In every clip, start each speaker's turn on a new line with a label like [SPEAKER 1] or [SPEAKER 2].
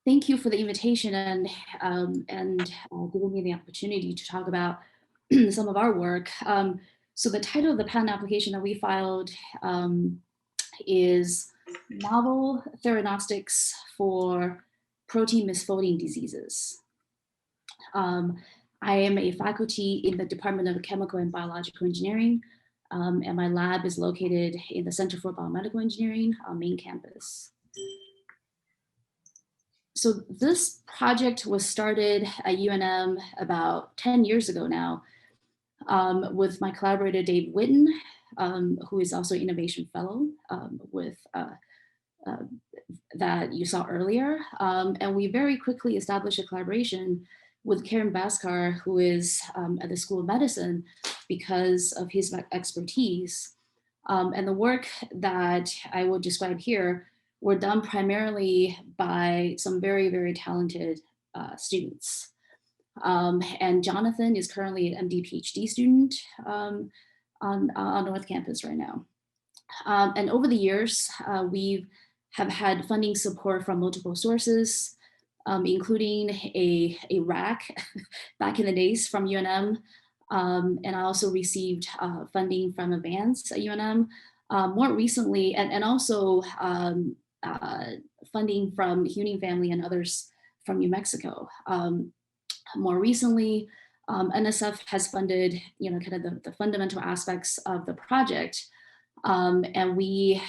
[SPEAKER 1] Thank you for the invitation and giving me the opportunity to talk about some of our work. So the title of the patent application that we filed is Novel Theranostics for Protein Misfolding Diseases. I am a faculty in the Department of Chemical and Biological Engineering, and my lab is located in the Center for Biomedical Engineering, main campus. So this project was started at UNM about 10 years ago now with my collaborator, Dave Witten, who is also Innovation Fellow that you saw earlier. And we very quickly established a collaboration with Karen Bhaskar, who is at the School of Medicine because of his expertise. And the work that I will describe here were done primarily by some very, very talented students. And Jonathan is currently an MD Ph.D. student on North Campus right now. And over the years, we have had funding support from multiple sources, including a RAC back in the days from UNM. And I also received funding from Advance at UNM. More recently, and also funding from Huning Family and others from New Mexico. More recently, NSF has funded, kind of the fundamental aspects of the project. And we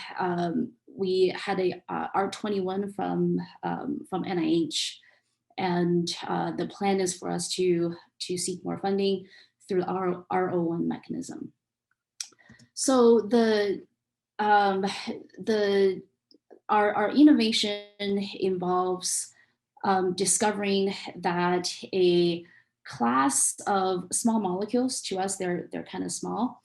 [SPEAKER 1] had a R21 from NIH. And the plan is for us to seek more funding through our R01 mechanism. So our innovation involves discovering that a class of small molecules, to us they're kind of small,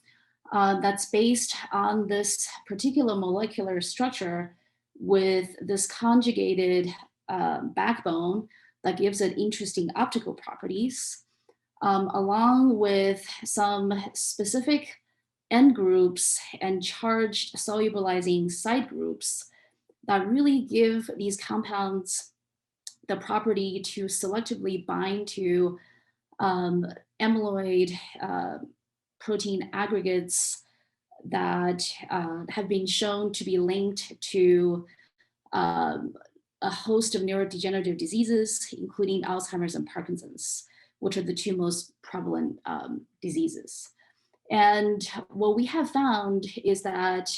[SPEAKER 1] that's based on this particular molecular structure with this conjugated backbone that gives it interesting optical properties, along with some specific end groups and charged solubilizing side groups that really give these compounds the property to selectively bind to amyloid protein aggregates that have been shown to be linked to a host of neurodegenerative diseases, including Alzheimer's and Parkinson's, which are the two most prevalent diseases. And what we have found is that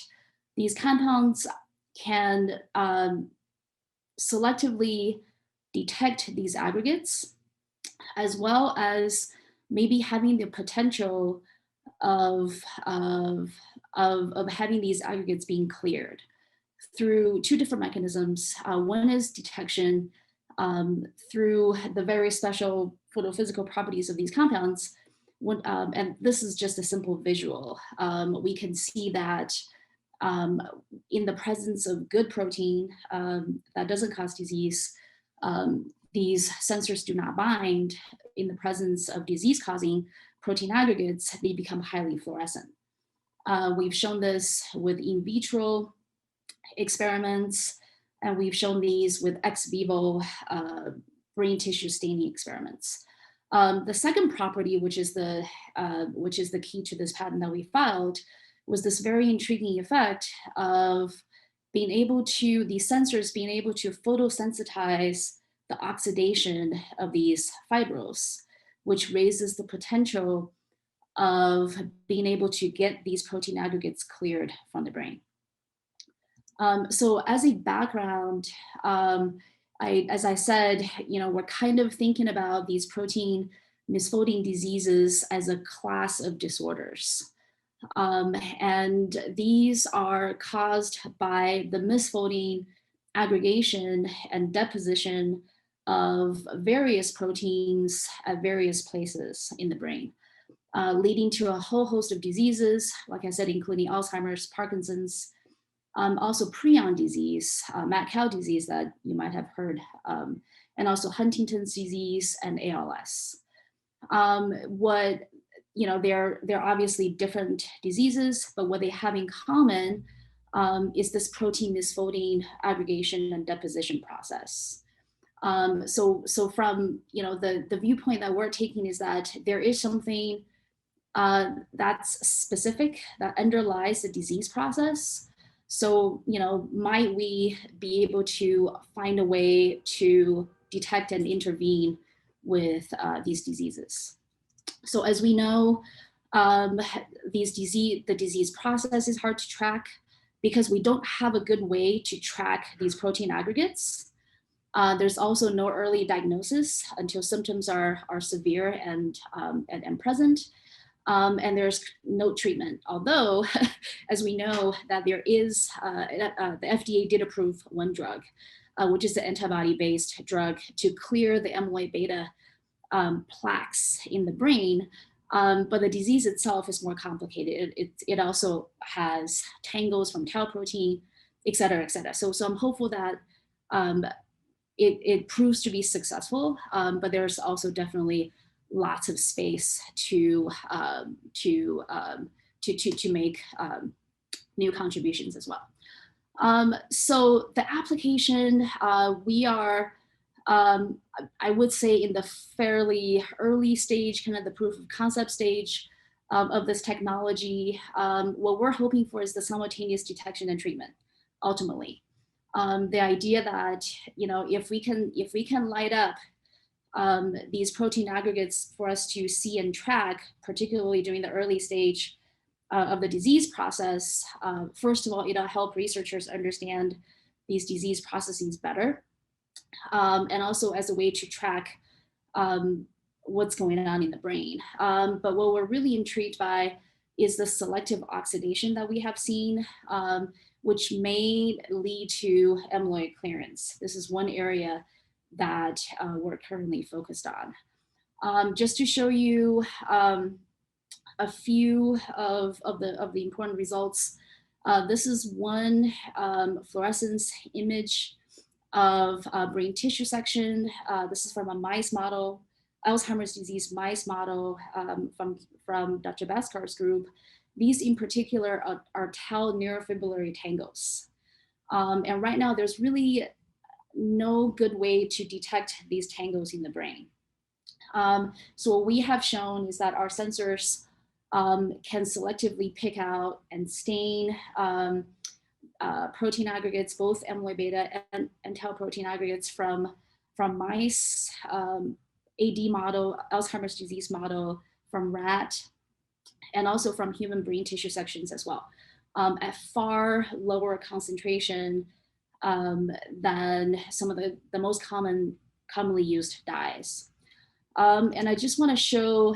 [SPEAKER 1] these compounds can selectively detect these aggregates, as well as maybe having the potential of having these aggregates being cleared through two different mechanisms. One is detection through the very special photophysical properties of these compounds. And this is just a simple visual. We can see that in the presence of good protein that doesn't cause disease, these sensors do not bind. In the presence of disease-causing protein aggregates, they become highly fluorescent. We've shown this with in vitro experiments, and we've shown these with ex vivo brain tissue staining experiments. The second property, which is the key to this patent that we filed, was this very intriguing effect of being able to, these sensors being able to photosensitize the oxidation of these fibrils, which raises the potential of being able to get these protein aggregates cleared from the brain. So as a background, as I said, we're kind of thinking about these protein misfolding diseases as a class of disorders. And these are caused by the misfolding, aggregation, and deposition of various proteins at various places in the brain, leading to a whole host of diseases, like I said, including Alzheimer's, Parkinson's, also prion disease, mad cow disease that you might have heard, and also Huntington's disease and ALS. They're obviously different diseases, but what they have in common is this protein misfolding, aggregation, and deposition process. So from the viewpoint that we're taking is that there is something that's specific that underlies the disease process. So might we be able to find a way to detect and intervene with these diseases? So as we know, the disease process is hard to track because we don't have a good way to track these protein aggregates. There's also no early diagnosis until symptoms are severe and present. And there's no treatment. Although, as we know, that there is, the FDA did approve one drug, which is the antibody-based drug to clear the amyloid beta plaques in the brain. But the disease itself is more complicated. It also has tangles from tau protein, et cetera, et cetera. So I'm hopeful that it proves to be successful, but there's also definitely lots of space to make new contributions as well. So the application, we are, I would say, in the fairly early stage, kind of the proof of concept stage of this technology. What we're hoping for is the simultaneous detection and treatment, ultimately. The idea that if we can light up these protein aggregates for us to see and track, particularly during the early stage of the disease process, first of all, it'll help researchers understand these disease processes better, and also as a way to track what's going on in the brain. But what we're really intrigued by is the selective oxidation that we have seen, which may lead to amyloid clearance. This is one area that we're currently focused on. Just to show you a few of the important results, this is one fluorescence image of brain tissue section. This is from a mice model, Alzheimer's disease mice model from Dr. Baskar's group. These in particular are tau neurofibrillary tangles. And right now there's really no good way to detect these tangles in the brain. So what we have shown is that our sensors can selectively pick out and stain protein aggregates, both amyloid beta and tau protein aggregates from mice, AD model, Alzheimer's disease model, from rat, and also from human brain tissue sections as well, at far lower concentration than some of the most commonly used dyes. And I just want to show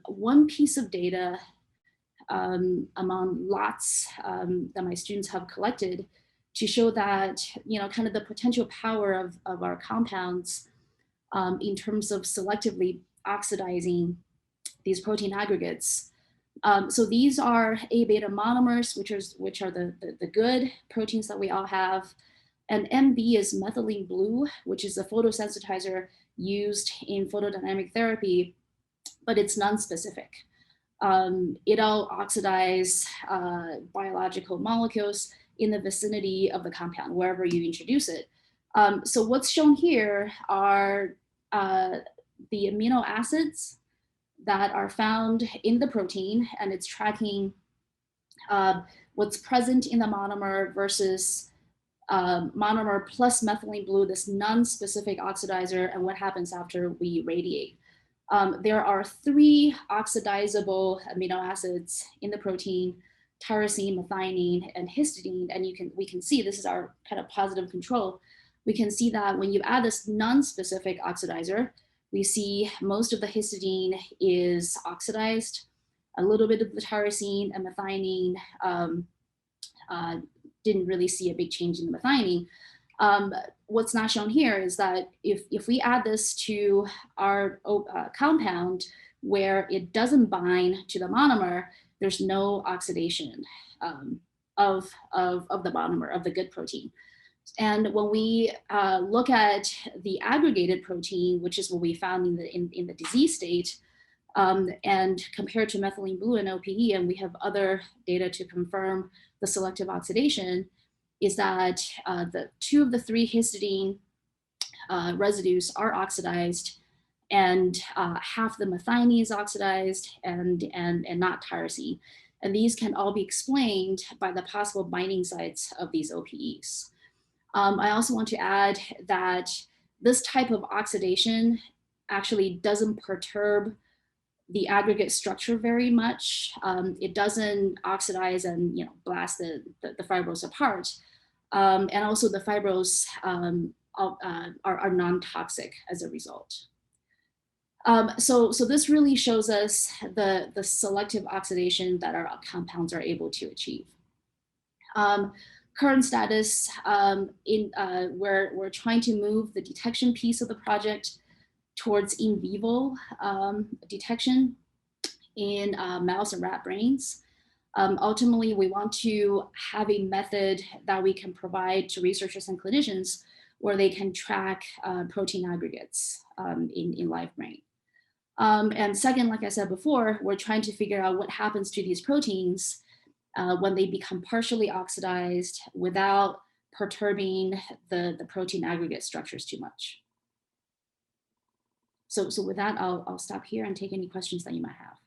[SPEAKER 1] one piece of data among lots that my students have collected to show that, kind of the potential power of our compounds in terms of selectively oxidizing these protein aggregates. So these are A beta monomers, which are the good proteins that we all have. And MB is methylene blue, which is a photosensitizer used in photodynamic therapy, but it's non-specific. It'll oxidize biological molecules in the vicinity of the compound, wherever you introduce it. So what's shown here are the amino acids that are found in the protein, and it's tracking what's present in the monomer versus monomer plus methylene blue, this non-specific oxidizer, and what happens after we radiate. There are 3 oxidizable amino acids in the protein: tyrosine, methionine, and histidine. And we can see, this is our kind of positive control. We can see that when you add this non-specific oxidizer, we see most of the histidine is oxidized, a little bit of the tyrosine and methionine didn't really see a big change in the methionine. What's not shown here is that if we add this to our compound where it doesn't bind to the monomer, there's no oxidation of the monomer, of the good protein. And when we look at the aggregated protein, which is what we found in the disease state, and compared to methylene blue and OPE, and we have other data to confirm the selective oxidation, is that the 2 of the 3 histidine residues are oxidized, and half the methionine is oxidized and not tyrosine. And these can all be explained by the possible binding sites of these OPEs. I also want to add that this type of oxidation actually doesn't perturb the aggregate structure very much. It doesn't oxidize and blast the fibrils apart. And also the fibrils are non-toxic as a result. So this really shows us the selective oxidation that our compounds are able to achieve. Current status, we're trying to move the detection piece of the project towards in vivo detection in mouse and rat brains. Ultimately, we want to have a method that we can provide to researchers and clinicians where they can track protein aggregates in live brain. And second, like I said before, we're trying to figure out what happens to these proteins when they become partially oxidized without perturbing the protein aggregate structures too much. So with that, I'll stop here and take any questions that you might have.